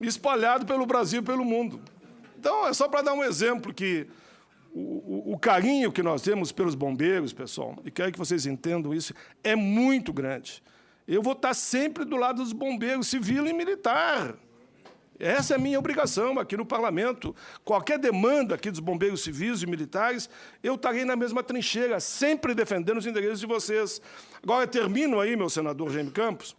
espalhado pelo Brasil e pelo mundo. Então, é só para dar um exemplo que o carinho que nós temos pelos bombeiros, pessoal, e quero que vocês entendam isso, é muito grande. Eu vou estar sempre do lado dos bombeiros, civil e militar. Essa é a minha obrigação aqui no Parlamento. Qualquer demanda aqui dos bombeiros civis e militares, eu estarei na mesma trincheira, sempre defendendo os interesses de vocês. Agora, termino aí, meu senador Jaime Campos.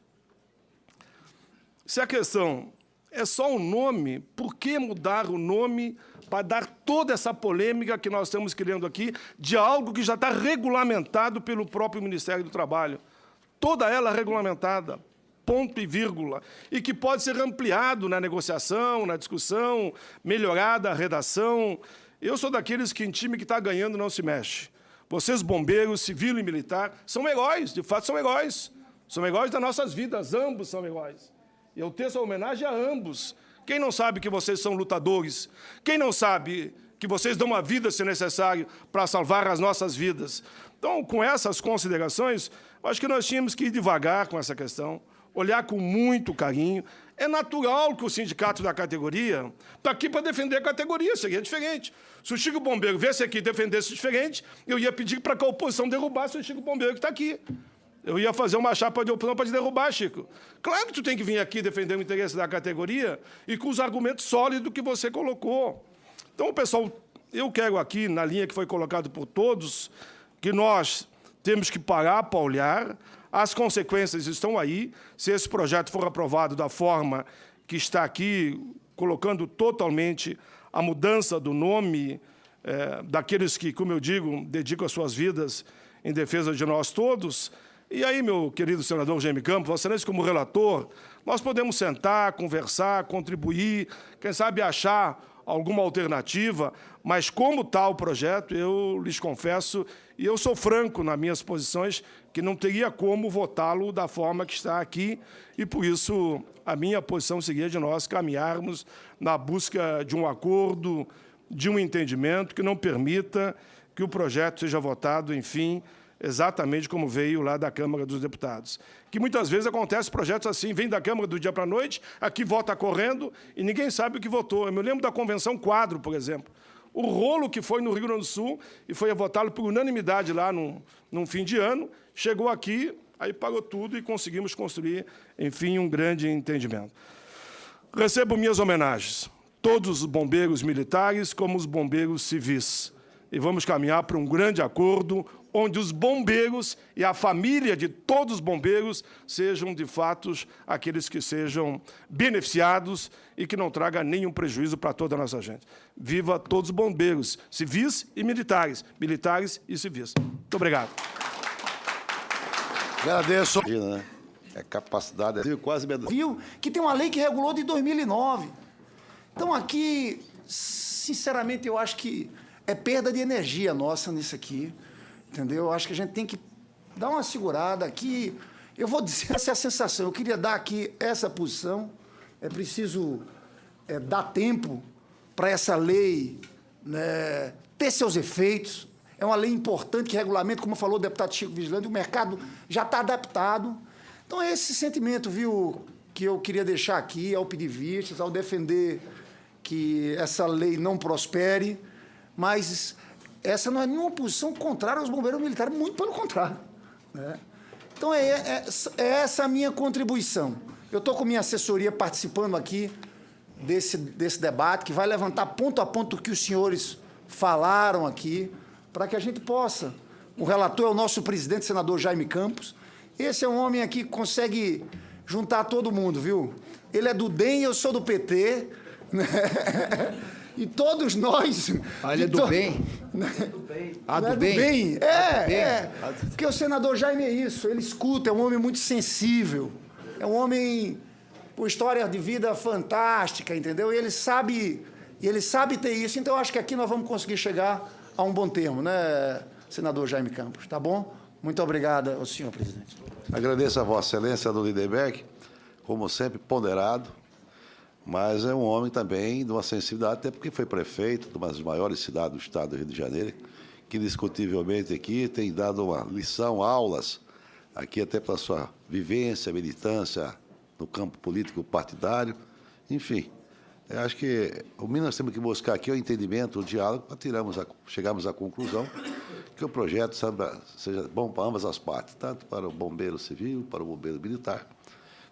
Se a questão é só o nome, por que mudar o nome para dar toda essa polêmica que nós estamos criando aqui de algo que já está regulamentado pelo próprio Ministério do Trabalho? Toda ela regulamentada, ponto e vírgula, e que pode ser ampliado na negociação, na discussão, melhorada a redação. Eu sou daqueles que em time que está ganhando não se mexe. Vocês, bombeiros, civil e militar, são heróis, de fato são heróis. São heróis das nossas vidas, ambos são heróis. E eu teço a homenagem a ambos. Quem não sabe que vocês são lutadores? Quem não sabe que vocês dão a vida, se necessário, para salvar as nossas vidas? Então, com essas considerações, eu acho que nós tínhamos que ir devagar com essa questão, olhar com muito carinho. É natural que o sindicato da categoria está aqui para defender a categoria, seria diferente. Se o Chico Bombeiro viesse aqui e defendesse diferente, eu ia pedir para que a oposição derrubasse o Chico Bombeiro que está aqui. Eu ia fazer uma chapa de oposição para te derrubar, Chico. Claro que tu tem que vir aqui defender o interesse da categoria e com os argumentos sólidos que você colocou. Então, pessoal, eu quero aqui, na linha que foi colocado por todos, que nós temos que parar para olhar. As consequências estão aí. Se esse projeto for aprovado da forma que está aqui, colocando totalmente a mudança do nome daqueles que, como eu digo, dedicam as suas vidas em defesa de nós todos. E aí, meu querido senador Jaime Campos, Vossa Excelência, como relator, nós podemos sentar, conversar, contribuir, quem sabe achar alguma alternativa, mas como tal o projeto, eu lhes confesso, e eu sou franco nas minhas posições, que não teria como votá-lo da forma que está aqui, e por isso a minha posição seria de nós caminharmos na busca de um acordo, de um entendimento que não permita que o projeto seja votado, enfim, exatamente como veio lá da Câmara dos Deputados. Que muitas vezes acontece projetos assim, vem da Câmara do dia para a noite, aqui vota correndo e ninguém sabe o que votou. Eu me lembro da Convenção Quadro, por exemplo. O rolo que foi no Rio Grande do Sul e foi votado por unanimidade lá num fim de ano, chegou aqui, aí parou tudo e conseguimos construir, enfim, um grande entendimento. Recebo minhas homenagens, todos os bombeiros militares como os bombeiros civis. E vamos caminhar para um grande acordo, onde os bombeiros e a família de todos os bombeiros sejam, de fato, aqueles que sejam beneficiados e que não traga nenhum prejuízo para toda a nossa gente. Viva todos os bombeiros, civis e militares, militares e civis. Muito obrigado. Agradeço. É capacidade, quase... Viu que tem uma lei que regulou de 2009. Então, aqui, sinceramente, eu acho que é perda de energia nossa nisso aqui. Entendeu? Eu acho que a gente tem que dar uma segurada aqui. Eu vou dizer, essa é a sensação. Eu queria dar aqui essa posição. É preciso dar tempo para essa lei, né, ter seus efeitos. É uma lei importante que regulamenta, como falou o deputado Chico Vigilante, o mercado já está adaptado. Então, é esse sentimento, viu, que eu queria deixar aqui, ao pedir vistas, ao defender que essa lei não prospere, mas essa não é nenhuma posição contrária aos bombeiros militares, muito pelo contrário, né? Então, é essa a minha contribuição. Eu estou com minha assessoria participando aqui desse debate, que vai levantar ponto a ponto o que os senhores falaram aqui, para que a gente possa... O relator é o nosso presidente, senador Jaime Campos. Esse é um homem aqui que consegue juntar todo mundo, viu? Ele é do DEM e eu sou do PT, né? E todos nós... Ah, ele é do bem? Ah, do bem? Porque o senador Jaime é isso, ele escuta, é um homem muito sensível, é um homem com história de vida fantástica, entendeu? E ele sabe ter isso, então eu acho que aqui nós vamos conseguir chegar a um bom termo, né, senador Jaime Campos, tá bom? Muito obrigado ao senhor presidente. Agradeço a Vossa Excelência, do Lindenberg, como sempre, ponderado, mas é um homem também de uma sensibilidade, até porque foi prefeito de uma das maiores cidades do estado do Rio de Janeiro, que indiscutivelmente aqui tem dado uma lição, aulas, aqui até pela sua vivência, militância no campo político partidário. Enfim, eu acho que o mínimo nós temos que buscar aqui é o entendimento, o diálogo, para chegarmos à conclusão que o projeto seja bom para ambas as partes, tanto para o bombeiro civil, para o bombeiro militar,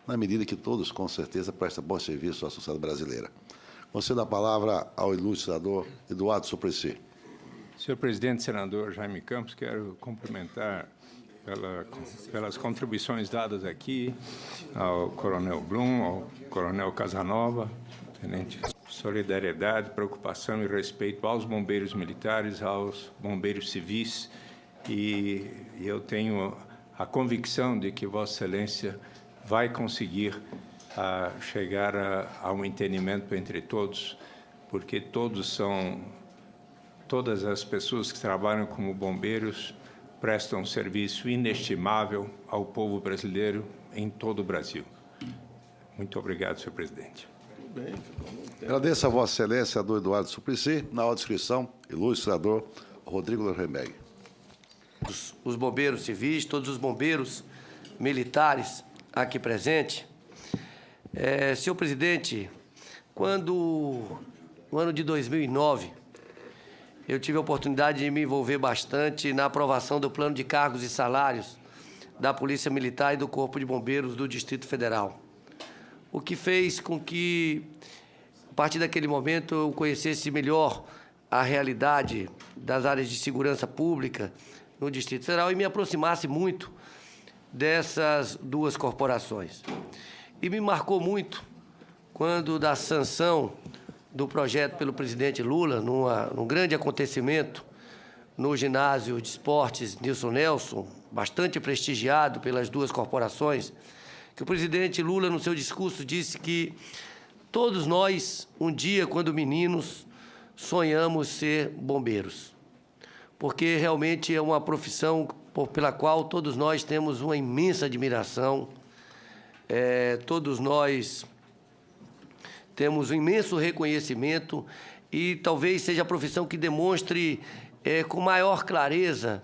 na medida que todos, com certeza, prestam bom serviço à sociedade brasileira. Concedo a palavra ao ilustre senador Eduardo Suplicy. Senhor presidente, senador Jaime Campos, quero cumprimentar pelas contribuições dadas aqui ao coronel Blum, ao coronel Casanova, tenente. Solidariedade, preocupação e respeito aos bombeiros militares, aos bombeiros civis, e eu tenho a convicção de que Vossa Excelência vai conseguir chegar a um entendimento entre todos, porque todas as pessoas que trabalham como bombeiros prestam um serviço inestimável ao povo brasileiro em todo o Brasil. Muito obrigado, senhor presidente. Agradeço a Vossa Excelência, senador Eduardo Suplicy. Na ordem de inscrição, ilustre senador Rodrigo Lorrenberg. Os bombeiros civis, todos os bombeiros militares aqui presentes. Senhor presidente, quando, no ano de 2009, eu tive a oportunidade de me envolver bastante na aprovação do plano de cargos e salários da Polícia Militar e do Corpo de Bombeiros do Distrito Federal, o que fez com que, a partir daquele momento, eu conhecesse melhor a realidade das áreas de segurança pública no Distrito Federal e me aproximasse muito dessas duas corporações. E me marcou muito quando, da sanção do projeto pelo presidente Lula, num grande acontecimento no ginásio de esportes Nilson Nelson, bastante prestigiado pelas duas corporações, que o presidente Lula, no seu discurso, disse que todos nós, um dia, quando meninos, sonhamos ser bombeiros, porque realmente é uma profissão pela qual todos nós temos uma imensa admiração, todos nós temos um imenso reconhecimento e talvez seja a profissão que demonstre com maior clareza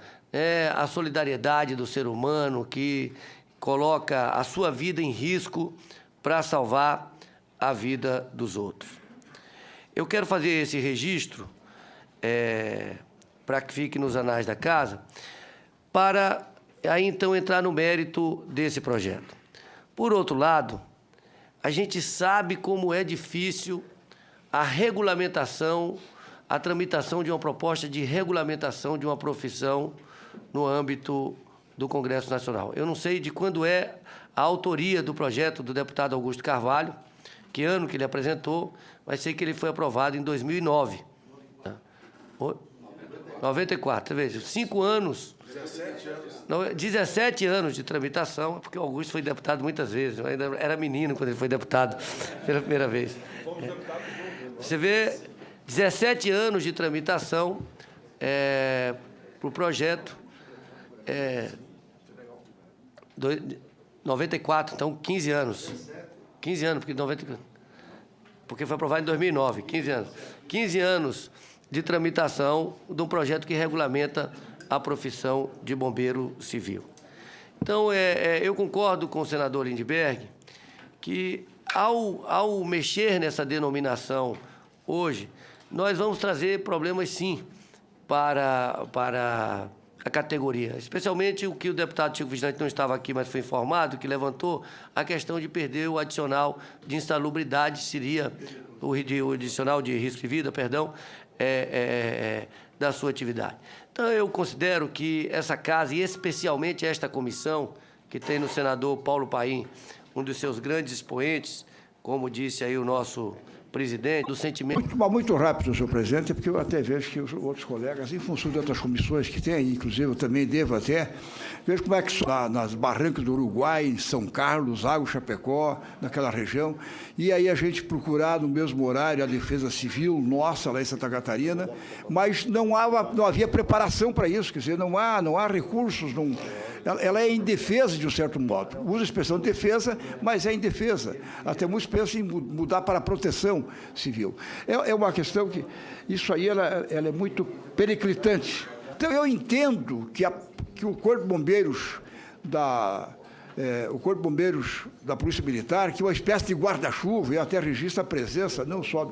a solidariedade do ser humano, que coloca a sua vida em risco para salvar a vida dos outros. Eu quero fazer esse registro, para que fique nos anais da casa, para aí então entrar no mérito desse projeto. Por outro lado, a gente sabe como é difícil a regulamentação, a tramitação de uma proposta de regulamentação de uma profissão no âmbito do Congresso Nacional. Eu não sei de quando é a autoria do projeto do deputado Augusto Carvalho, que ano que ele apresentou, mas sei que ele foi aprovado em 2009. 94, veja, 5 anos. 17 anos de tramitação, porque o Augusto foi deputado muitas vezes, eu ainda era menino quando ele foi deputado pela primeira vez. Você vê, 17 anos de tramitação para o projeto, 94, então 15 anos. 15 anos, porque foi aprovado em 2009, 15 anos. 15 anos de tramitação de um projeto que regulamenta a profissão de bombeiro civil. Então, eu concordo com o senador Lindbergh que, ao mexer nessa denominação hoje, nós vamos trazer problemas, sim, para a categoria. Especialmente o que o deputado Chico Vigilante não estava aqui, mas foi informado, que levantou a questão de perder o adicional de insalubridade, seria o adicional de risco de vida, perdão, da sua atividade. Então, eu considero que essa casa, e especialmente esta comissão, que tem no senador Paulo Paim, um dos seus grandes expoentes, como disse aí o nosso presidente, do sentimento... Muito rápido, senhor presidente, porque eu até vejo que os outros colegas, em função de outras comissões que tem, inclusive eu também devo até, vejo como é que nas barrancas do Uruguai, em São Carlos, Água, Chapecó, naquela região, e aí a gente procurar no mesmo horário a defesa civil nossa lá em Santa Catarina, mas não havia preparação para isso, quer dizer, não há recursos, ela é indefesa de um certo modo. Usa a expressão defesa, mas é indefesa. Até muitos pensam em mudar para proteção civil. É uma questão que, isso aí, ela é muito periclitante. Então, eu entendo que o Corpo de Bombeiros o Corpo de Bombeiros da Polícia Militar, que é uma espécie de guarda-chuva, e até registra a presença não só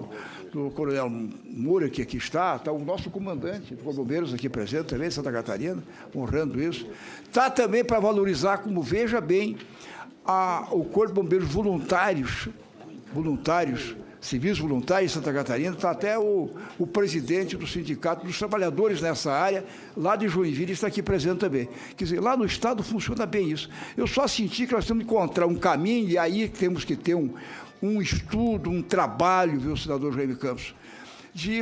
do Coronel Moura, que aqui está o nosso comandante do Corpo de Bombeiros aqui presente também, de Santa Catarina, honrando isso. Está também para valorizar, como veja bem, o Corpo de Bombeiros voluntários, civis voluntários de Santa Catarina, está até o presidente do Sindicato dos Trabalhadores nessa área, lá de Joinville, está aqui presente também. Quer dizer, lá no Estado funciona bem isso. Eu só senti que nós temos que encontrar um caminho, e aí temos que ter um estudo, um trabalho, viu, senador Jaime Campos,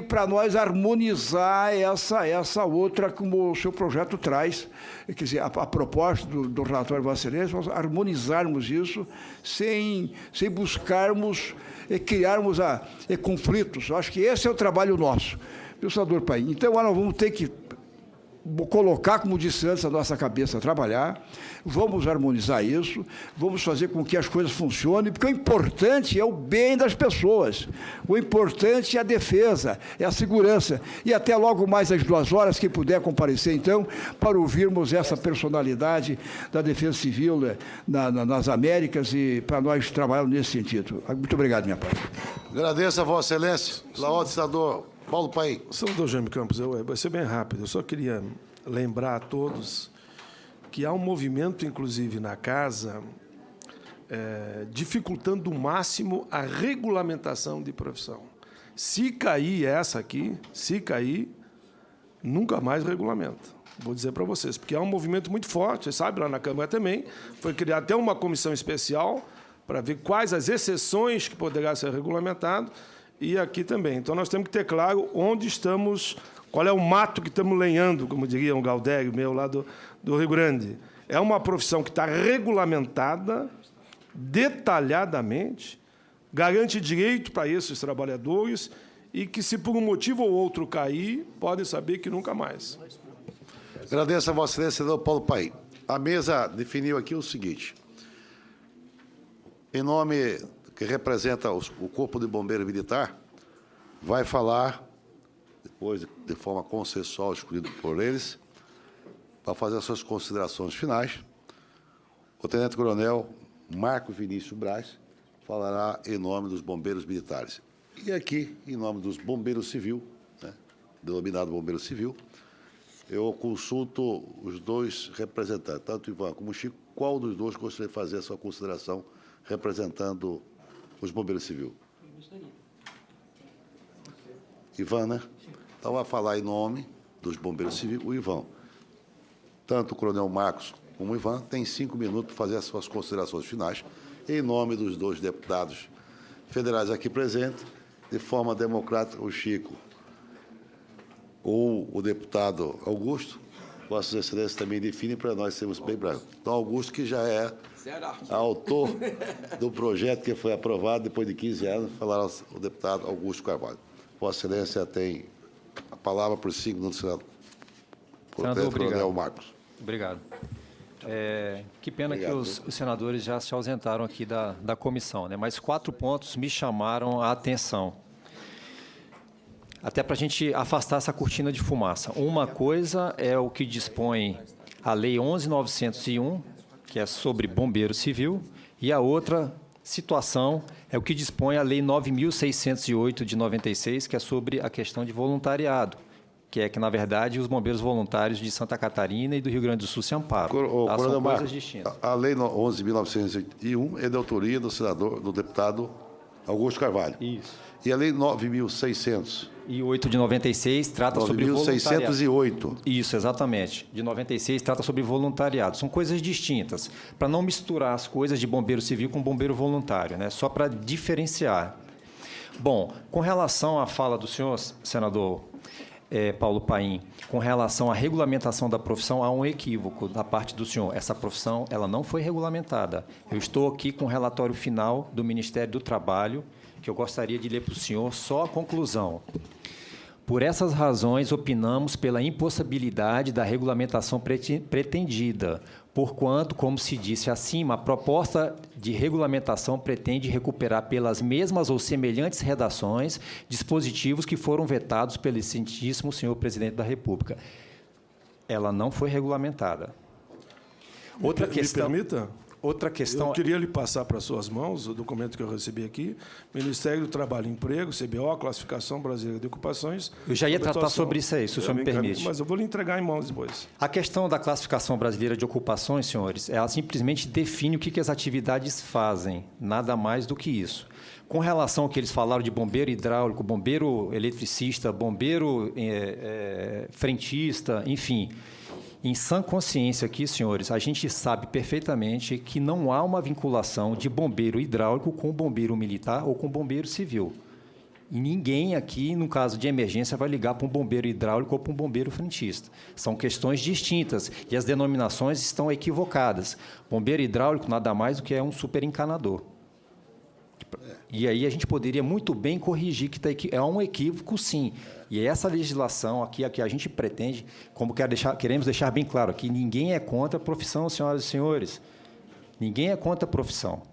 para nós harmonizar essa outra, como o seu projeto traz, quer dizer, a proposta do relatório de Vossa Excelência, nós harmonizarmos isso sem buscarmos criarmos conflitos. Eu acho que esse é o trabalho nosso, viu, senador Paim? Então, agora nós vamos ter que colocar, como disse antes, a nossa cabeça a trabalhar, vamos harmonizar isso, vamos fazer com que as coisas funcionem, porque o importante é o bem das pessoas, o importante é a defesa, é a segurança. E até logo mais às 2h, quem puder comparecer, então, para ouvirmos essa personalidade da Defesa Civil nas Américas e para nós trabalharmos nesse sentido. Muito obrigado, minha parte. Agradeço a Vossa Excelência. La ordem, senador Paulo Paim. Senador Jaime Campos, vai ser bem rápido. Eu só queria lembrar a todos que há um movimento, inclusive, na Casa, dificultando o máximo a regulamentação de profissão. Se cair essa aqui, nunca mais regulamenta. Vou dizer para vocês, porque há um movimento muito forte, você sabe, lá na Câmara também, foi criada até uma comissão especial para ver quais as exceções que poderá ser regulamentado, e aqui também. Então, nós temos que ter claro onde estamos, qual é o mato que estamos lenhando, como diria um Galdério meu lá do Rio Grande. É uma profissão que está regulamentada, detalhadamente, garante direito para esses trabalhadores e que, se por um motivo ou outro cair, podem saber que nunca mais. Agradeço a Vossa Excelência, senador Paulo Paim. A mesa definiu aqui o seguinte. Em nome que representa o Corpo de Bombeiro Militar, vai falar, depois, de forma consensual, escolhido por eles, para fazer as suas considerações finais, o Tenente-Coronel Marco Vinícius Braz falará em nome dos bombeiros militares. E aqui, em nome dos bombeiros civil, denominado bombeiro civil, eu consulto os dois representantes, tanto o Ivan como o Chico, qual dos dois gostaria de fazer a sua consideração representando os bombeiros civil? Ivan, né? Então, vai falar em nome dos bombeiros civil, o Ivan. Tanto o coronel Marcos como o Ivan têm 5 minutos para fazer as suas considerações finais, em nome dos dois deputados federais aqui presentes, de forma democrática, o Chico ou o deputado Augusto. Vossas Excelências também definem para nós sermos bem brancos. Então, Augusto, que já é autor do projeto que foi aprovado depois de 15 anos, falará o deputado Augusto Carvalho. Vossa Excelência tem a palavra por 5 minutos, senador. Senador, Coronel Marcos. Obrigado. Que pena Obrigado. que os senadores já se ausentaram aqui da comissão, né? Mas 4 pontos me chamaram a atenção. Até para a gente afastar essa cortina de fumaça. Uma coisa é o que dispõe a Lei 11.901, que é sobre bombeiro civil, e a outra situação é o que dispõe a Lei 9.608 de 96, que é sobre a questão de voluntariado, que na verdade, os bombeiros voluntários de Santa Catarina e do Rio Grande do Sul se amparam. Tá? São coisas distintas. A Lei 11.901 é de autoria do deputado Augusto Carvalho. Isso. E a Lei 9.600? E 8 de 96 trata sobre voluntariado. 9.608. Isso, exatamente. De 96 trata sobre voluntariado. São coisas distintas, para não misturar as coisas de bombeiro civil com bombeiro voluntário, né? Só para diferenciar. Bom, com relação à fala do senhor, senador Paulo Paim, com relação à regulamentação da profissão, há um equívoco da parte do senhor. Essa profissão ela não foi regulamentada. Eu estou aqui com o relatório final do Ministério do Trabalho, que eu gostaria de ler para o senhor só a conclusão. Por essas razões, opinamos pela impossibilidade da regulamentação pretendida, porquanto, como se disse acima, a proposta de regulamentação pretende recuperar pelas mesmas ou semelhantes redações dispositivos que foram vetados pelo excelentíssimo senhor Presidente da República. Ela não foi regulamentada. Outra questão... Me permita? Outra questão... Eu queria lhe passar para suas mãos o documento que eu recebi aqui, Ministério do Trabalho e Emprego, CBO, Classificação Brasileira de Ocupações... Eu já ia tratar sobre isso aí, se o senhor me permite. Mas eu vou lhe entregar em mãos depois. A questão da Classificação Brasileira de Ocupações, senhores, ela simplesmente define o que as atividades fazem, nada mais do que isso. Com relação ao que eles falaram de bombeiro hidráulico, bombeiro eletricista, bombeiro frentista, enfim... Em sã consciência aqui, senhores, a gente sabe perfeitamente que não há uma vinculação de bombeiro hidráulico com bombeiro militar ou com bombeiro civil. E ninguém aqui, no caso de emergência, vai ligar para um bombeiro hidráulico ou para um bombeiro frentista. São questões distintas e as denominações estão equivocadas. Bombeiro hidráulico nada mais do que é um superencanador. E aí a gente poderia muito bem corrigir que é um equívoco, sim. E essa legislação aqui, a que a gente pretende, como queremos deixar bem claro aqui, ninguém é contra a profissão, senhoras e senhores. Ninguém é contra a profissão.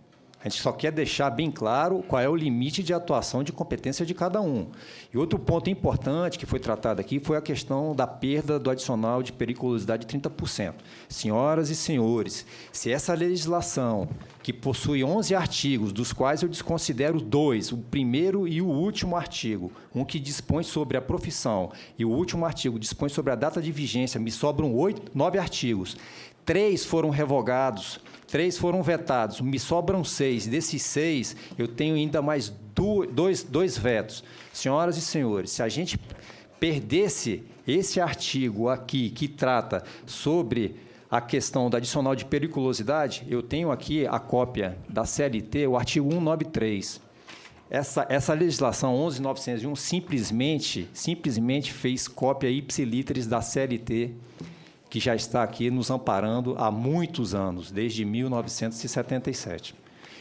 A gente só quer deixar bem claro qual é o limite de atuação de competência de cada um. E outro ponto importante que foi tratado aqui foi a questão da perda do adicional de periculosidade de 30%. Senhoras e senhores, se essa legislação, que possui 11 artigos, dos quais eu desconsidero 2, o primeiro e o último artigo, um que dispõe sobre a profissão e o último artigo dispõe sobre a data de vigência, me sobram 9 artigos. 3 foram revogados, 3 foram vetados, me sobram 6. Desses 6, eu tenho ainda mais dois vetos. Senhoras e senhores, se a gente perdesse esse artigo aqui, que trata sobre a questão da adicional de periculosidade, eu tenho aqui a cópia da CLT, o artigo 193. Essa legislação 11.901 simplesmente fez cópia ipsiliteris da CLT, que já está aqui nos amparando há muitos anos, desde 1977.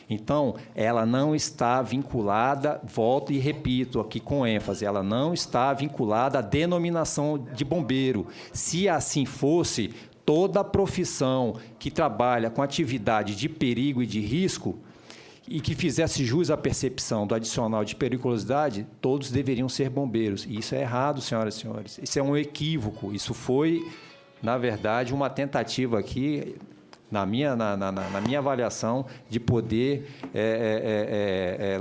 Então, ela não está vinculada, volto e repito aqui com ênfase, ela não está vinculada à denominação de bombeiro. Se assim fosse, toda a profissão que trabalha com atividade de perigo e de risco e que fizesse jus à percepção do adicional de periculosidade, todos deveriam ser bombeiros. E isso é errado, senhoras e senhores. Isso é um equívoco. Isso foi, na verdade, uma tentativa aqui, na minha avaliação, de poder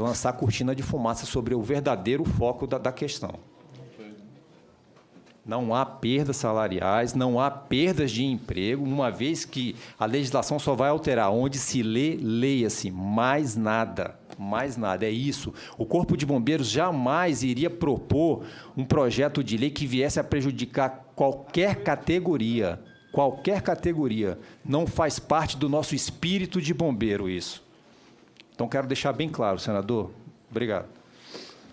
lançar cortina de fumaça sobre o verdadeiro foco da questão. Não há perdas salariais, não há perdas de emprego, uma vez que a legislação só vai alterar onde se leia-se, mais nada, é isso. O Corpo de Bombeiros jamais iria propor um projeto de lei que viesse a prejudicar qualquer categoria, não faz parte do nosso espírito de bombeiro isso. Então, quero deixar bem claro, senador. Obrigado.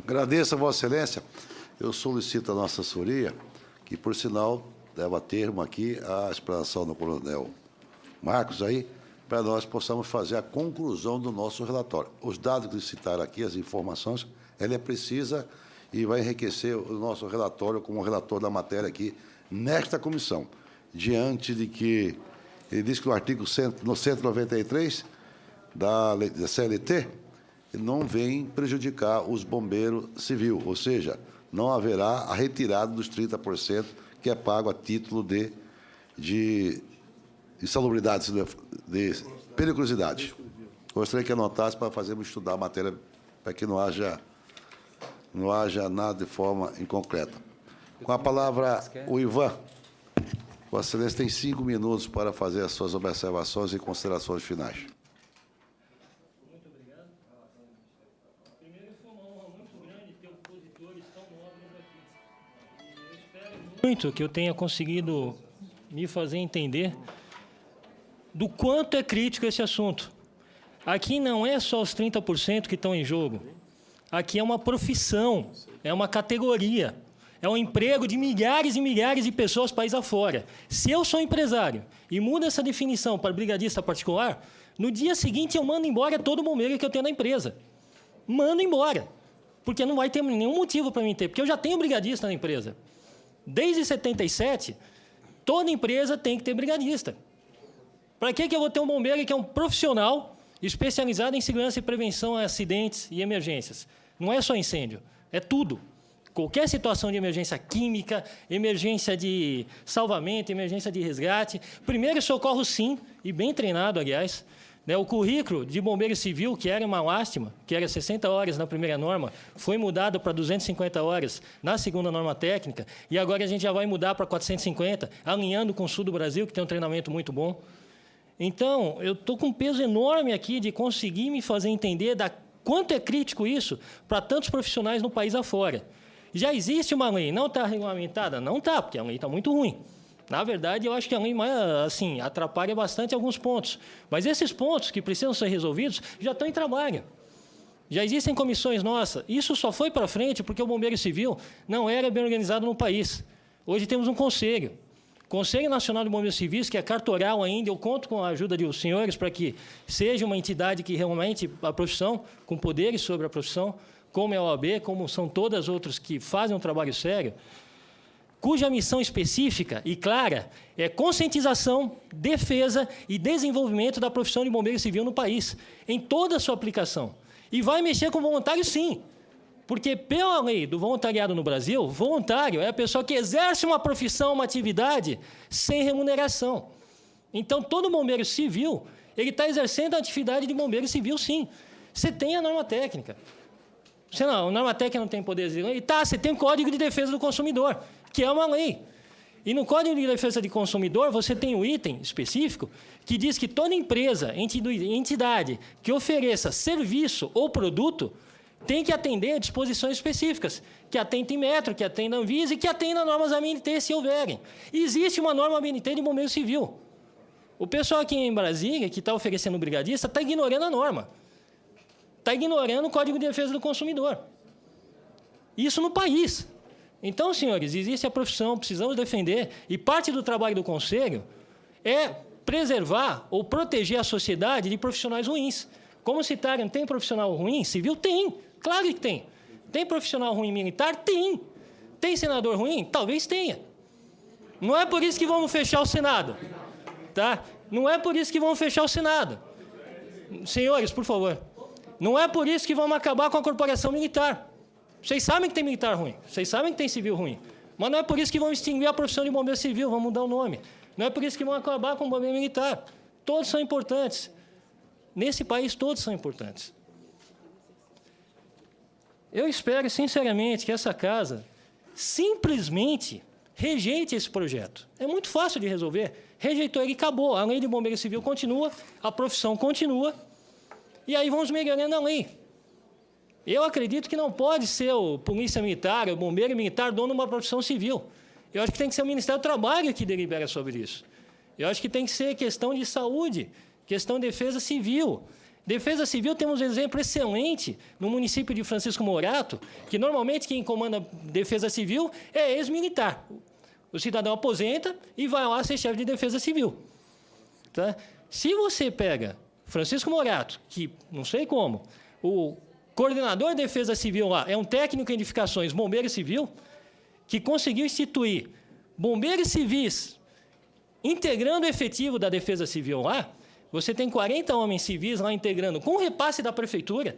Agradeço a Vossa Excelência. Eu solicito a nossa assessoria que, por sinal, leva a termo aqui a explanação do coronel Marcos aí, para nós possamos fazer a conclusão do nosso relatório. Os dados que citaram aqui, as informações, ela é precisa e vai enriquecer o nosso relatório como relator da matéria aqui nesta comissão, diante de que ele diz que no artigo 193 da CLT não vem prejudicar os bombeiros civis, ou seja, não haverá a retirada dos 30% que é pago a título de insalubridade, de periculosidade. Gostaria que anotasse para fazermos estudar a matéria, para que não haja nada de forma inconcreta. Com a palavra, o Ivan. Vossa Excelência tem 5 minutos para fazer as suas observações e considerações finais. Muito obrigado. Primeiro, foi uma honra muito grande ter opositores tão nobres aqui. E eu espero muito que eu tenha conseguido me fazer entender do quanto é crítico esse assunto. Aqui não é só os 30% que estão em jogo. Aqui é uma profissão, é uma categoria. É um emprego de milhares e milhares de pessoas país afora. Se eu sou empresário e mudo essa definição para brigadista particular, no dia seguinte eu mando embora todo bombeiro que eu tenho na empresa. Mando embora. Porque não vai ter nenhum motivo para mim ter. Porque eu já tenho brigadista na empresa. Desde 77, toda empresa tem que ter brigadista. Para que eu vou ter um bombeiro que é um profissional especializado em segurança e prevenção a acidentes e emergências? Não é só incêndio, é tudo. Qualquer situação de emergência química, emergência de salvamento, emergência de resgate. Primeiro socorro, sim, e bem treinado, aliás. O currículo de bombeiro civil, que era uma lástima, que era 60 horas na primeira norma, foi mudado para 250 horas na segunda norma técnica, e agora a gente já vai mudar para 450, alinhando com o sul do Brasil, que tem um treinamento muito bom. Então, eu estou com um peso enorme aqui de conseguir me fazer entender da quanto é crítico isso para tantos profissionais no país afora. Já existe uma lei, não está regulamentada? Não está, porque a lei está muito ruim. Na verdade, eu acho que a lei assim, atrapalha bastante alguns pontos. Mas esses pontos que precisam ser resolvidos já estão em trabalho. Já existem comissões nossas. Isso só foi para frente porque o Bombeiro Civil não era bem organizado no país. Hoje temos um conselho. Conselho Nacional de Bombeiros Civis, que é cartorial ainda. Eu conto com a ajuda dos senhores para que seja uma entidade que realmente a profissão, com poderes sobre a profissão, como é a OAB, como são todas as outras que fazem um trabalho sério, cuja missão específica e clara é conscientização, defesa e desenvolvimento da profissão de bombeiro civil no país, em toda a sua aplicação. E vai mexer com voluntário, sim, porque, pela lei do voluntariado no Brasil, voluntário é a pessoa que exerce uma profissão, uma atividade, sem remuneração. Então, todo bombeiro civil, ele está exercendo a atividade de bombeiro civil, sim. Você tem a norma técnica. Você não, a norma técnica não tem poder de lei? Tá, você tem o Código de Defesa do Consumidor, que é uma lei. E no Código de Defesa do Consumidor, você tem um item específico que diz que toda empresa, entidade que ofereça serviço ou produto tem que atender a disposições específicas, que atendem Metro, que atendem Anvisa e que atendem a normas ABNT, se houverem. Existe uma norma ABNT de bombeiro civil. O pessoal aqui em Brasília, que está oferecendo brigadista, está ignorando a norma. Está ignorando o Código de Defesa do Consumidor. Isso no país. Então, senhores, existe a profissão, precisamos defender, e parte do trabalho do Conselho é preservar ou proteger a sociedade de profissionais ruins. Como citaram, tem profissional ruim civil? Tem, claro que tem. Tem profissional ruim militar? Tem. Tem senador ruim? Talvez tenha. Não é por isso que vamos fechar o Senado. Tá? Não é por isso que vamos fechar o Senado. Senhores, por favor. Não é por isso que vamos acabar com a corporação militar. Vocês sabem que tem militar ruim, vocês sabem que tem civil ruim, mas não é por isso que vão extinguir a profissão de bombeiro civil, vão mudar o nome. Não é por isso que vão acabar com o bombeiro militar. Todos são importantes. Nesse país, todos são importantes. Eu espero, sinceramente, que essa casa simplesmente rejeite esse projeto. É muito fácil de resolver. Rejeitou ele, acabou. A lei de bombeiro civil continua, a profissão continua, e aí vamos melhorando a lei. Eu acredito que não pode ser o polícia militar, o bombeiro militar, dono de uma profissão civil. Eu acho que tem que ser o Ministério do Trabalho que delibera sobre isso. Eu acho que tem que ser questão de saúde, questão de defesa civil. Defesa civil, temos um exemplo excelente no município de Francisco Morato, que normalmente quem comanda defesa civil é ex-militar. O cidadão aposenta e vai lá ser chefe de defesa civil. Tá? Se você pega Francisco Morato, que não sei como, o coordenador de defesa civil lá é um técnico em edificações, bombeiro civil, que conseguiu instituir bombeiros civis integrando o efetivo da defesa civil lá. Você tem 40 homens civis lá integrando, com repasse da prefeitura.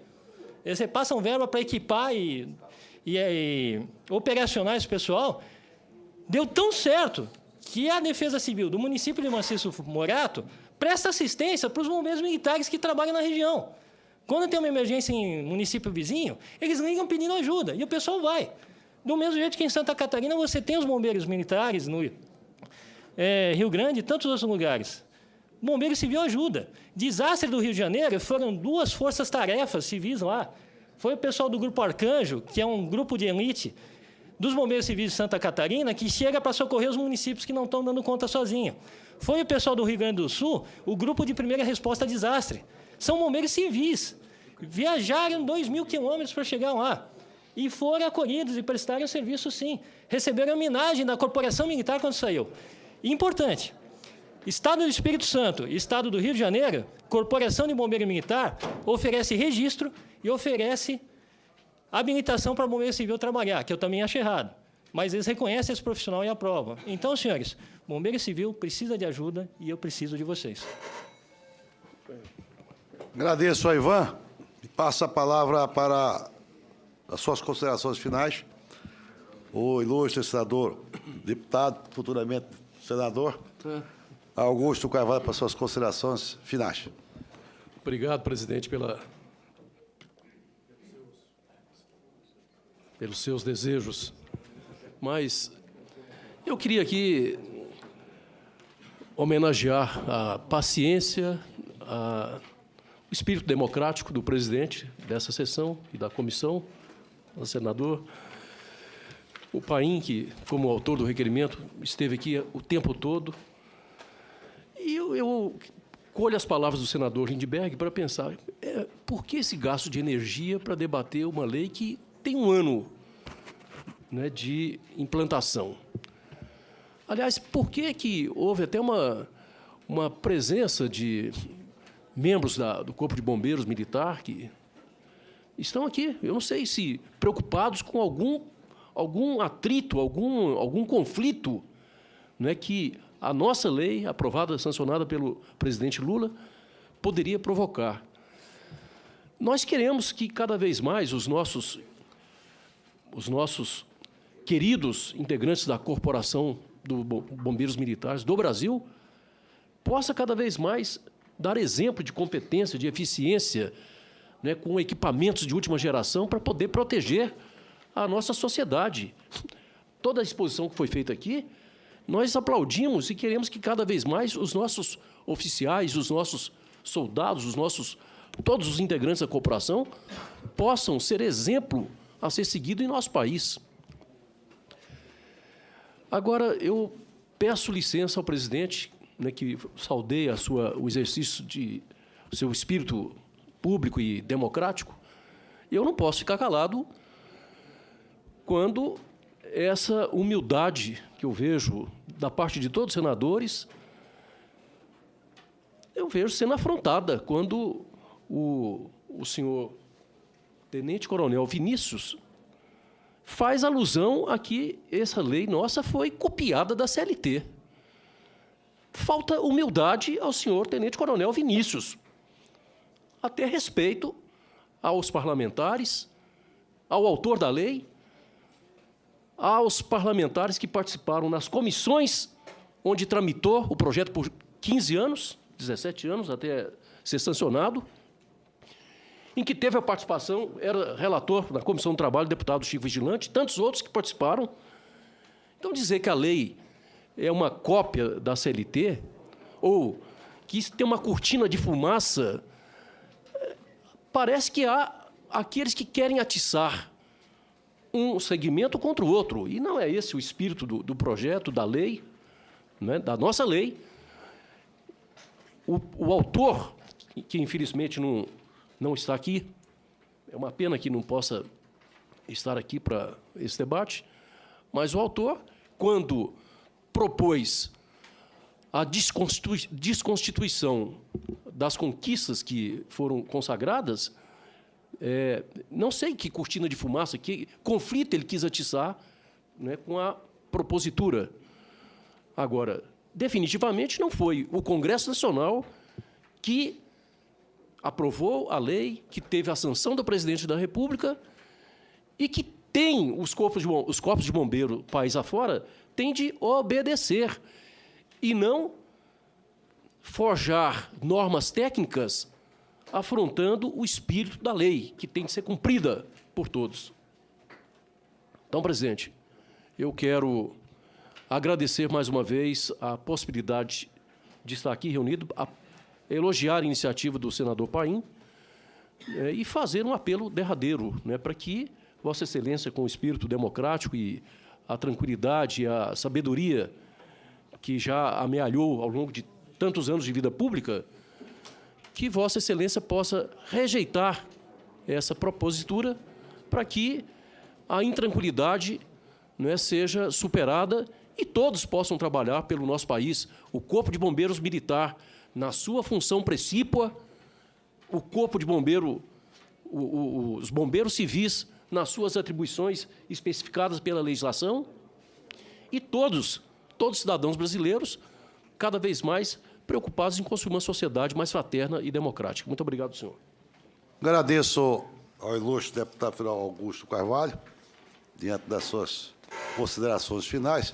Eles repassam verba para equipar e operacionar esse pessoal. Deu tão certo que a defesa civil do município de Francisco Morato presta assistência para os bombeiros militares que trabalham na região. Quando tem uma emergência em município vizinho, eles ligam pedindo ajuda, e o pessoal vai. Do mesmo jeito que em Santa Catarina você tem os bombeiros militares, no Rio Grande e tantos outros lugares. O bombeiro civil ajuda. Desastre do Rio de Janeiro, foram 2 forças-tarefas civis lá. Foi o pessoal do Grupo Arcanjo, que é um grupo de elite dos bombeiros civis de Santa Catarina, que chega para socorrer os municípios que não estão dando conta sozinhos. Foi o pessoal do Rio Grande do Sul, o grupo de primeira resposta a desastre. São bombeiros civis. Viajaram 2.000 quilômetros para chegar lá. E foram acolhidos e prestaram serviço, sim. Receberam homenagem da Corporação Militar quando saiu. E importante, Estado do Espírito Santo e Estado do Rio de Janeiro, Corporação de Bombeiro Militar, oferece registro e oferece habilitação para bombeiro civil trabalhar, que eu também acho errado. Mas eles reconhecem esse profissional e aprovam. Então, senhores, bombeiro civil precisa de ajuda e eu preciso de vocês. Agradeço a Ivan e passo a palavra para as suas considerações finais. O ilustre senador, deputado, futuramente senador, Augusto Carvalho, para suas considerações finais. Obrigado, presidente, pelos seus desejos. Mas eu queria aqui homenagear a paciência, o espírito democrático do presidente dessa sessão e da comissão, o senador, o Paim, que, como autor do requerimento, esteve aqui o tempo todo. E eu colho as palavras do senador Lindbergh para pensar, por que esse gasto de energia para debater uma lei que tem um ano, né, de implantação? Aliás, por que houve até uma presença de membros do Corpo de Bombeiros Militar que estão aqui, eu não sei se preocupados com algum atrito, algum conflito, né, que a nossa lei, aprovada, sancionada pelo presidente Lula, poderia provocar. Nós queremos que, cada vez mais, os nossos queridos integrantes da Corporação dos Bombeiros Militares do Brasil possa, cada vez mais, dar exemplo de competência, de eficiência, né, com equipamentos de última geração para poder proteger a nossa sociedade. Toda a exposição que foi feita aqui, nós aplaudimos e queremos que, cada vez mais, os nossos oficiais, os nossos soldados, todos os integrantes da corporação possam ser exemplo a ser seguido em nosso país. Agora, eu peço licença ao presidente, né, que saudeia o exercício de seu espírito público e democrático. Eu não posso ficar calado quando essa humildade que eu vejo da parte de todos os senadores, eu vejo sendo afrontada quando o senhor Tenente Coronel Vinícius faz alusão a que essa lei nossa foi copiada da CLT. Falta humildade ao senhor Tenente Coronel Vinícius, a ter respeito aos parlamentares, ao autor da lei, aos parlamentares que participaram nas comissões onde tramitou o projeto por 15 anos, 17 anos, até ser sancionado, em que teve a participação, era relator da Comissão do Trabalho, deputado Chico Vigilante, tantos outros que participaram. Então, dizer que a lei é uma cópia da CLT, ou que isso tem uma cortina de fumaça, parece que há aqueles que querem atiçar um segmento contra o outro. E não é esse o espírito do projeto, da lei, né, da nossa lei. O autor, que infelizmente não está aqui, é uma pena que não possa estar aqui para esse debate, mas o autor, quando propôs a desconstituição das conquistas que foram consagradas, não sei que cortina de fumaça, que conflito ele quis atiçar, né, com a propositura. Agora, definitivamente não foi o Congresso Nacional que aprovou a lei, que teve a sanção do presidente da República e que tem os corpos de bombeiro, país afora, tem de obedecer e não forjar normas técnicas afrontando o espírito da lei, que tem de ser cumprida por todos. Então, presidente, eu quero agradecer mais uma vez a possibilidade de estar aqui reunido, elogiar a iniciativa do senador Paim e fazer um apelo derradeiro, né, para que Vossa Excelência, com o espírito democrático e a tranquilidade e a sabedoria que já amealhou ao longo de tantos anos de vida pública, que Vossa Excelência possa rejeitar essa propositura para que a intranquilidade, né, seja superada e todos possam trabalhar pelo nosso país. O Corpo de Bombeiros Militar, na sua função precípua, o Corpo de Bombeiro, os bombeiros civis, nas suas atribuições especificadas pela legislação, e todos os cidadãos brasileiros, cada vez mais preocupados em construir uma sociedade mais fraterna e democrática. Muito obrigado, senhor. Agradeço ao ilustre deputado federal Augusto Carvalho, diante das suas considerações finais.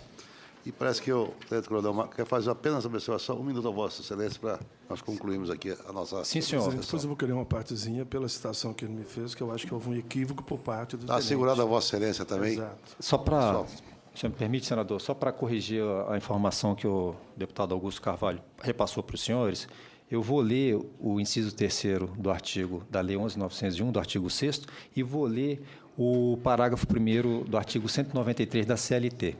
E parece que o Tenente Coronel quer fazer apenas a observação. 1 minuto a Vossa Excelência para nós concluirmos aqui a nossa... Sim, senhor. Depois eu vou querer uma partezinha pela citação que ele me fez, que eu acho que houve um equívoco por parte do Está assegurado a Vossa Excelência também. Exato. Só para... Se me permite, senador, só para corrigir a informação que o deputado Augusto Carvalho repassou para os senhores, eu vou ler o inciso 3º do artigo da Lei 11.901, do artigo 6º, e vou ler o parágrafo 1º do artigo 193 da CLT.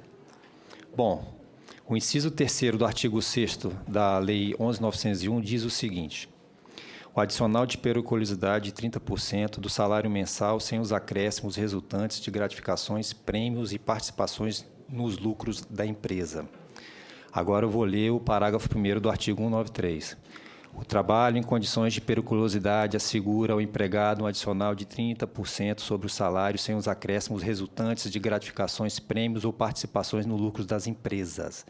Bom, o inciso 3º do artigo 6º da Lei 11.901 diz o seguinte: o adicional de periculosidade de 30% do salário mensal sem os acréscimos resultantes de gratificações, prêmios e participações nos lucros da empresa. Agora eu vou ler o parágrafo 1º do artigo 193. O trabalho em condições de periculosidade assegura ao empregado um adicional de 30% sobre o salário sem os acréscimos resultantes de gratificações, prêmios ou participações no lucro das empresas.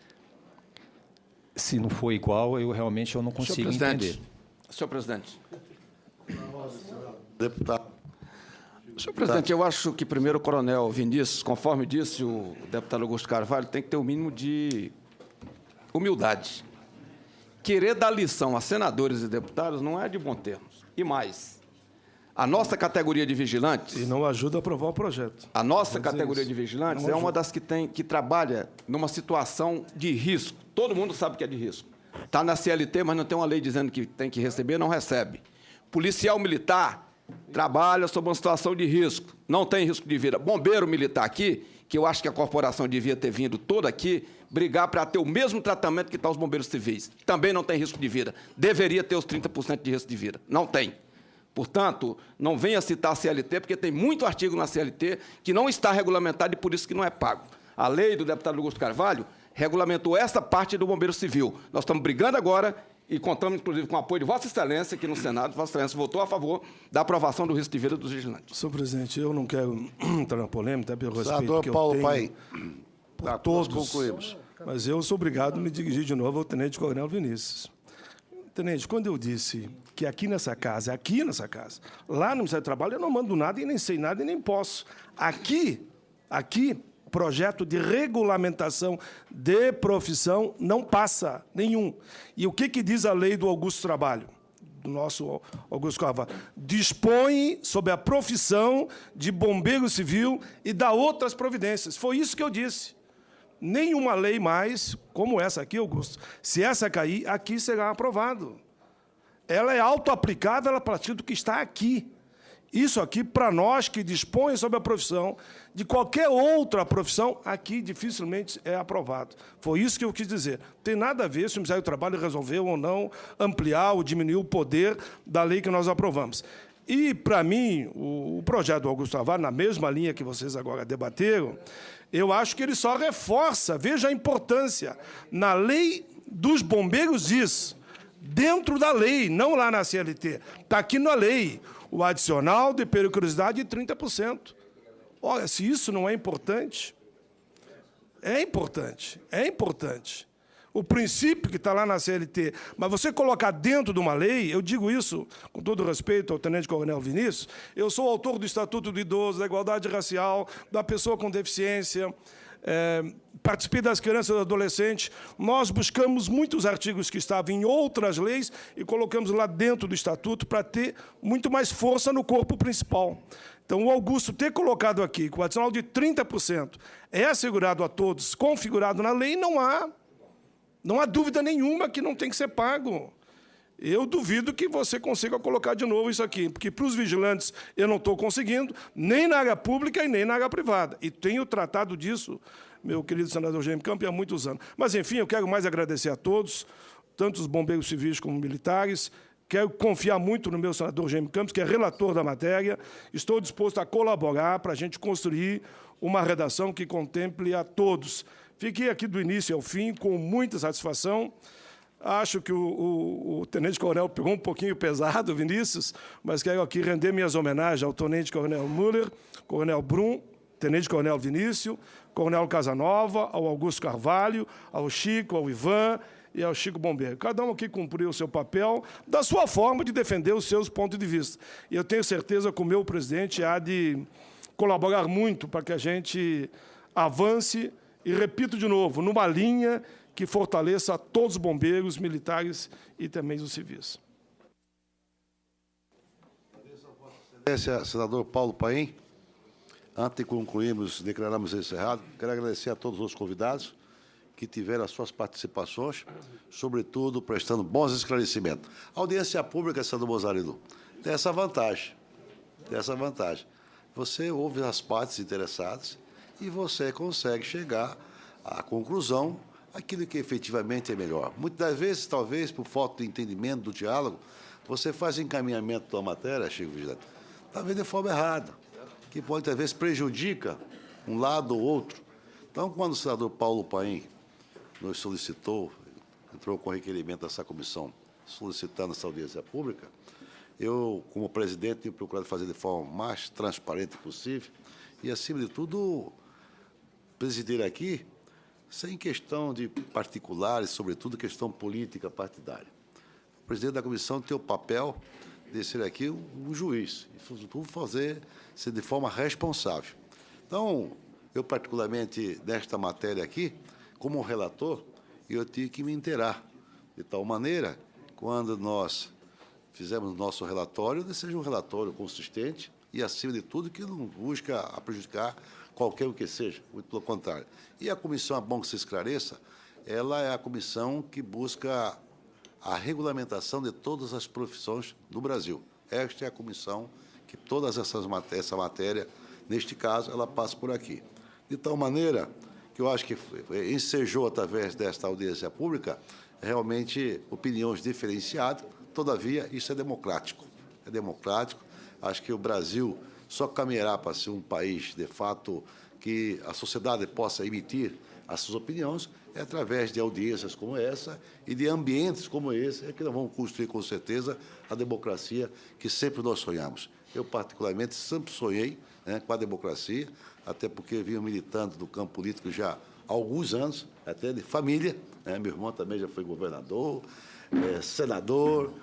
Se não for igual, eu realmente não consigo entender. Senhor presidente. Deputado. Senhor presidente, eu acho que primeiro o coronel Vinícius, conforme disse o deputado Augusto Carvalho, tem que ter o mínimo de humildade. Querer dar lição a senadores e deputados não é de bom termos. E mais, a nossa categoria de vigilantes... E não ajuda a aprovar o projeto. A nossa categoria de vigilantes é uma das que trabalha numa situação de risco. Todo mundo sabe que é de risco. Está na CLT, mas não tem uma lei dizendo que tem que receber, não recebe. Policial militar trabalha sob uma situação de risco, não tem risco de vida. Bombeiro militar aqui, que eu acho que a corporação devia ter vindo toda aqui, brigar para ter o mesmo tratamento que estão os bombeiros civis. Também não tem risco de vida. Deveria ter os 30% de risco de vida. Não tem. Portanto, não venha citar a CLT, porque tem muito artigo na CLT que não está regulamentado e por isso que não é pago. A lei do deputado Augusto Carvalho regulamentou essa parte do bombeiro civil. Nós estamos brigando agora e contamos, inclusive, com o apoio de Vossa Excelência, que no Senado, Vossa Excelência votou a favor da aprovação do risco de vida dos vigilantes. Senhor presidente, eu não quero entrar na polêmica, até pelo respeito Senador que Paulo eu tenho Paim. por todos, nós concluímos. Mas eu sou obrigado a me dirigir de novo ao Tenente Coronel Vinícius. Tenente, quando eu disse que aqui nessa casa, lá no Ministério do Trabalho, eu não mando nada e nem sei nada e nem posso. Aqui, projeto de regulamentação de profissão não passa nenhum. E o que diz a lei do Augusto Trabalho, do nosso Augusto Carvalho? Dispõe sobre a profissão de bombeiro civil e dá outras providências. Foi isso que eu disse. Nenhuma lei mais, como essa aqui, Augusto, se essa cair, aqui será aprovado. Ela é autoaplicável a partir do que está aqui. Isso aqui, para nós que dispõem sobre a profissão, de qualquer outra profissão, aqui dificilmente é aprovado. Foi isso que eu quis dizer. Não tem nada a ver se o Ministério do Trabalho resolveu ou não ampliar ou diminuir o poder da lei que nós aprovamos. E, para mim, o projeto do Augusto Carvalho, na mesma linha que vocês agora debateram, eu acho que ele só reforça, veja a importância. Na lei dos bombeiros diz, dentro da lei, não lá na CLT, está aqui na lei, o adicional de periculosidade de 30%. Olha, se isso não é importante, é importante, é importante. O princípio que está lá na CLT, mas você colocar dentro de uma lei, eu digo isso com todo respeito ao Tenente Coronel Vinícius, eu sou autor do Estatuto do Idoso, da igualdade racial, da pessoa com deficiência, participei das crianças e dos adolescentes. Nós buscamos muitos artigos que estavam em outras leis e colocamos lá dentro do Estatuto para ter muito mais força no corpo principal. Então, o Augusto ter colocado aqui, com o adicional de 30%, é assegurado a todos, configurado na lei, não há dúvida nenhuma que não tem que ser pago. Eu duvido que você consiga colocar de novo isso aqui, porque para os vigilantes eu não estou conseguindo, nem na área pública e nem na área privada. E tenho tratado disso, meu querido senador Jaime Campos, há muitos anos. Mas, enfim, eu quero mais agradecer a todos, tanto os bombeiros civis como militares. Quero confiar muito no meu senador Jaime Campos, que é relator da matéria. Estou disposto a colaborar para a gente construir uma redação que contemple a todos. Fiquei aqui do início ao fim com muita satisfação. Acho que o Tenente Coronel pegou um pouquinho pesado, Vinícius, mas quero aqui render minhas homenagens ao Tenente Coronel Müller, Coronel Brum, Tenente Coronel Vinícius, Coronel Casanova, ao Augusto Carvalho, ao Chico, ao Ivan e ao Chico Bombeiro. Cada um aqui cumpriu o seu papel da sua forma de defender os seus pontos de vista. E eu tenho certeza que o meu presidente há de colaborar muito para que a gente avance E repito de novo, numa linha que fortaleça a todos os bombeiros, militares e também os civis. Senador Paulo Paim, antes de concluirmos, declararmos encerrado, quero agradecer a todos os convidados que tiveram as suas participações, sobretudo prestando bons esclarecimentos. A audiência pública, senador Mozarino, tem essa vantagem. Você ouve as partes interessadas e você consegue chegar à conclusão aquilo que efetivamente é melhor. Muitas vezes, talvez, por falta de entendimento do diálogo, você faz encaminhamento da matéria, Chico Vigilante, talvez de forma errada, que pode, às vezes, prejudica um lado ou outro. Então, quando o senador Paulo Paim nos solicitou, entrou com requerimento dessa comissão, solicitando essa audiência pública, eu, como presidente, tenho procurado fazer de forma mais transparente possível e, acima de tudo, presidir aqui sem questão de particulares, sobretudo questão política partidária. O presidente da comissão tem o papel de ser aqui um juiz, e, sobretudo, ser de forma responsável. Então, eu, particularmente, nesta matéria aqui, como relator, eu tive que me inteirar, de tal maneira, quando nós fizemos o nosso relatório, que seja um relatório consistente e, acima de tudo, que não busca prejudicar qualquer o que seja, muito pelo contrário. E a comissão, é bom que se esclareça, ela é a comissão que busca a regulamentação de todas as profissões do Brasil. Esta é a comissão que todas essa matéria, neste caso, ela passa por aqui. De tal maneira que eu acho que ensejou, através desta audiência pública, realmente opiniões diferenciadas, todavia, isso é democrático. É democrático. Acho que o Brasil só caminhará para ser um país, de fato, que a sociedade possa emitir as suas opiniões, é através de audiências como essa e de ambientes como esse, é que nós vamos construir, com certeza, a democracia que sempre nós sonhamos. Eu, particularmente, sempre sonhei, né, com a democracia, até porque vinha militando do campo político já há alguns anos, até de família, né? Meu irmão também já foi governador, senador,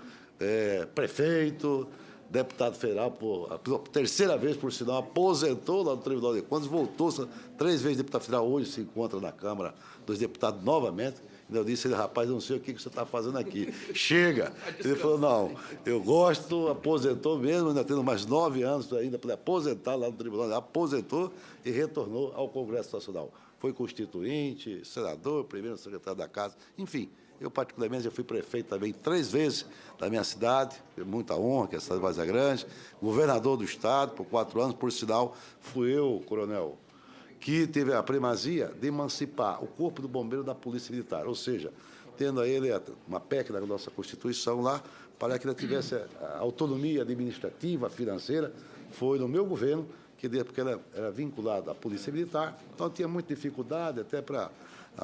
prefeito, deputado federal, pela terceira vez, por sinal, aposentou lá no Tribunal de Contas, voltou 3 vezes deputado federal, hoje se encontra na Câmara dos Deputados novamente. Eu disse, ele, rapaz, eu não sei o que você está fazendo aqui. Chega! Ele falou, não, eu gosto, aposentou mesmo, ainda tendo mais 9 anos ainda para aposentar lá no Tribunal, aposentou e retornou ao Congresso Nacional. Foi constituinte, senador, primeiro secretário da Casa, enfim. Eu, particularmente, já fui prefeito também 3 vezes da minha cidade, muita honra, que é a cidade de Várzea Grande, governador do Estado por 4 anos, por sinal, fui eu, coronel, que teve a primazia de emancipar o Corpo do Bombeiro da Polícia Militar, ou seja, tendo a ele uma PEC da nossa Constituição lá, para que ele tivesse a autonomia administrativa, financeira, foi no meu governo, porque ela era vinculada à Polícia Militar, então tinha muita dificuldade até para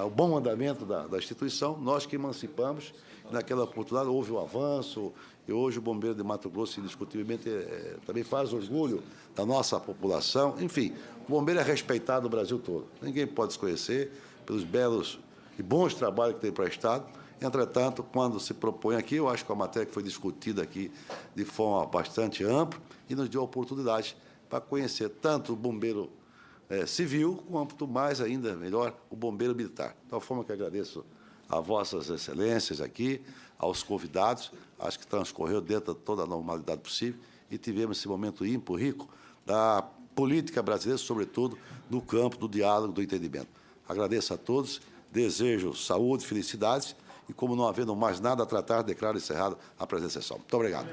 o bom andamento da instituição, nós que emancipamos, naquela oportunidade houve um avanço, e hoje o Bombeiro de Mato Grosso, indiscutivelmente, também faz orgulho da nossa população. Enfim, o bombeiro é respeitado no Brasil todo. Ninguém pode desconhecer pelos belos e bons trabalhos que tem prestado. Entretanto, quando se propõe aqui, eu acho que a matéria que foi discutida aqui de forma bastante ampla e nos deu a oportunidade para conhecer tanto o bombeiro civil, quanto mais ainda, melhor, o bombeiro militar. De tal forma que agradeço a vossas excelências aqui, aos convidados, acho que transcorreu dentro de toda a normalidade possível e tivemos esse momento ímpar, rico, da política brasileira, sobretudo no campo do diálogo, do entendimento. Agradeço a todos, desejo saúde, felicidades e, como não havendo mais nada a tratar, declaro encerrado a presente sessão. Muito obrigado.